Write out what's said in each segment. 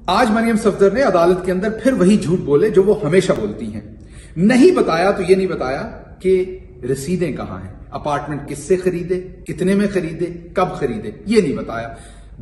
آج مریم صفدر نے عدالت کے اندر پھر وہی جھوٹ بولے جو وہ ہمیشہ بولتی ہیں. نہیں بتایا تو یہ نہیں بتایا کہ رسیدیں کہاں ہیں، اپارٹمنٹ کس سے خریدے، کتنے میں خریدے، کب خریدے، یہ نہیں بتایا.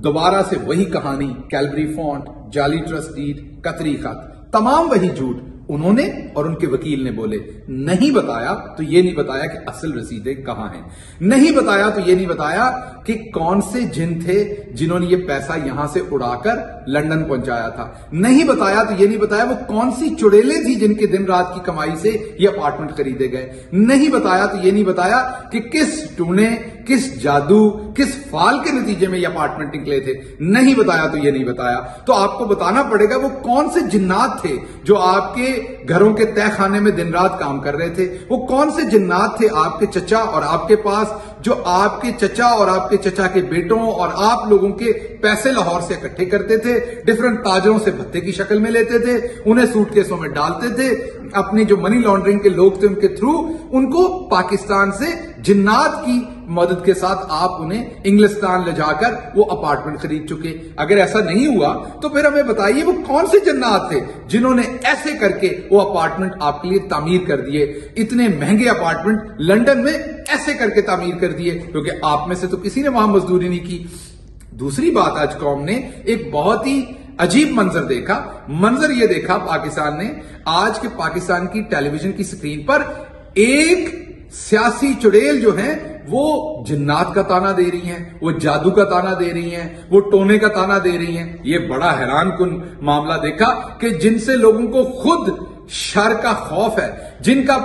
دوبارہ سے وہی کہانی، کیلبری فونٹ، جعلی ٹرسٹ ڈیڈ، قطری خط، تمام وہی جھوٹ انہوں نے اور ان کے وکیل نے بولے. نہیں بتایا تو یہ نہیں بتایا کہ اصل رسیدیں کہاں ہیں. نہیں بتایا تو یہ نہیں بتایا کہ کون سے جن تھے جنہوں نے یہ پیسہ یہاں سے اڑا کر لندن پہنچایا تھا. نہیں بتایا تو یہ نہیں بتایا وہ کون سی چڑیلیں تھی جن کے دن رات کی کمائی سے یہ اپارٹمنٹ خریدے گئے. نہیں بتایا تو یہ نہیں بتایا کہ کس ٹونے، کس جادو، کس فال کے نتیجے میں یہ اپارٹمنٹ نکلے تھے. نہیں بتایا تو یہ نہیں بتایا. تو آپ کو بتانا پڑے گا وہ کون سے جنات تھے جو آپ کے گھروں کے تہ خانے میں دن رات کام کر رہے تھے. وہ کون سے جنات تھے آپ کے چچا اور آپ کے پاس جو آپ کے چچا اور آپ کے چچا کے بیٹوں اور آپ لوگوں کے پیسے لاہور سے اکٹھے کرتے تھے، ڈیفرنٹ تاجروں سے بھتے کی شکل میں لیتے تھے، انہیں سوٹ کیسوں میں ڈالتے تھے، اپنی جو منی لانڈرنگ کے لوگ تھے ان کے تھرو ان کو پاکستان سے جنات کی مدد کے ساتھ آپ انہیں انگلستان لے جا کر وہ اپارٹمنٹ خرید چکے. اگر ایسا نہیں ہوا تو پھر ہمیں بتائیے وہ کون سے جنات تھے جنہوں نے ایسے کر کے وہ اپارٹمنٹ آپ کے لیے تعمیر کر دیے. اتنے مہنگے اپارٹمنٹ لندن میں ایسے کر کے تعمیر کر دیے کیونکہ آپ میں سے تو کسی نے وہاں مزدوری نہیں کی. دوسری بات، آج قوم نے ایک بہت ہی عجیب منظر دیکھا. منظر یہ دیکھا پاکستان نے آج کے پاکستان کی ٹیلی ویژن کی سکرین پر ایک سیاسی چڑیل جو ہیں وہ جنات کا تانا دے رہی ہیں، وہ جادو کا تانا دے رہی ہیں، وہ ٹونے کا تانا دے رہی ہیں. یہ بڑا حیران کن معاملہ دیکھا کہ جن سے لوگوں کو خود شر کا خوف ہے، جن کا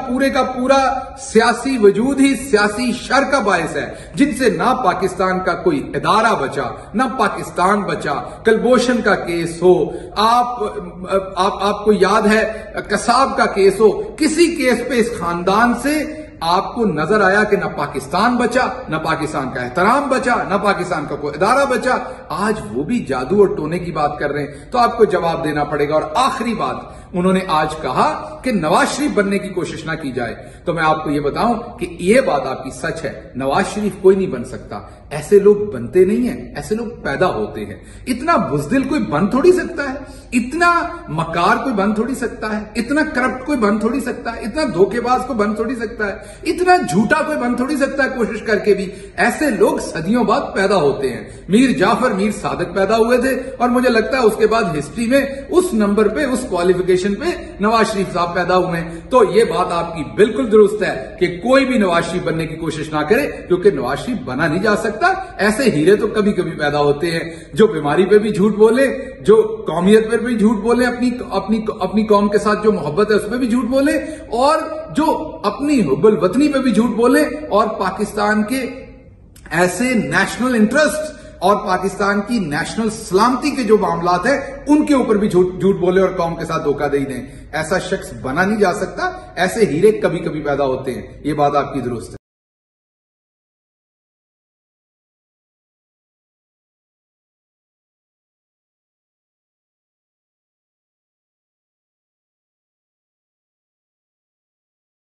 پورا سیاسی وجود ہی سیاسی شر کا باعث ہے، جن سے نہ پاکستان کا کوئی ادارہ بچا، نہ پاکستان بچا. کلبھوشن کا کیس ہو، آپ کو یاد ہے قصاب کا کیس ہو، کسی کیس پہ اس خاندان سے آپ کو نظر آیا کہ نہ پاکستان بچا، نہ پاکستان کا احترام بچا، نہ پاکستان کا کوئی ادارہ بچا. آج وہ بھی جادو اور ٹونے کی بات کر رہے ہیں تو آپ کو جواب دینا پڑے گا. اور آخری بات انہوں نے آج کہا کہ نواز شریف بننے کی کوشش نہ کی جائے. تو میں آپ کو یہ بتاؤں کہ یہ بات آپ کی سچ ہے. نواز شریف کوئی نہیں بن سکتا. ایسے لوگ بنتے نہیں ہیں، ایسے لوگ پیدا ہوتے ہیں. اتنا بزدل کوئی بن تھوڑی سکتا ہے، اتنا مکار کوئی بن تھوڑی سکتا ہے، اتنا کرپٹ کوئی بن تھوڑی سکتا ہے، اتنا دھوکے باز کوئی بن تھوڑی سکتا ہے، اتنا جھوٹا کوئی بن تھوڑی سکتا ہے کوشش کر کے بھی. ایسے لوگ صدیوں بعد پیدا ہوتے ہیں. میر جعفر میر صادق پیدا ہوئے تھے اور مجھے لگتا ہے اس کے بعد ہسٹری میں اس نمبر پہ، اس کوالیفیکیشن پہ نواز شریف صاحب پیدا ہوئے ہیں. تو یہ بات آپ کی بالکل درست ہے کہ کوئی بھی نواز شریف بننے کی کوشش نہ کرے کیونکہ نواز شریف بنا نہیں جا سکتا. ایسے ہیرے تو کبھی کبھی پیدا ہوتے ہیں جو بیماری پہ بھی جھوٹ بولے، جو قومیت پر بھی جھوٹ بولے، اپنی قوم کے ساتھ جو محبت ہے اس پہ بھی جھوٹ بولے، اور جو اپنی حب الوطنی پہ بھی جھوٹ بولے، اور پاکستان کے ایسے نیشنل انٹرسٹ اور پاکستان کی نیشنل سلامتی کے جو معاملات ہیں ان کے اوپر بھی جھوٹ بولے اور قوم کے ساتھ دھوکہ دے دیں. ایسا شخص بنا نہیں جا سکتا. ایسے ہیرے کبھی کبھی پیدا ہوتے ہیں. یہ بات آپ کی درست ہے.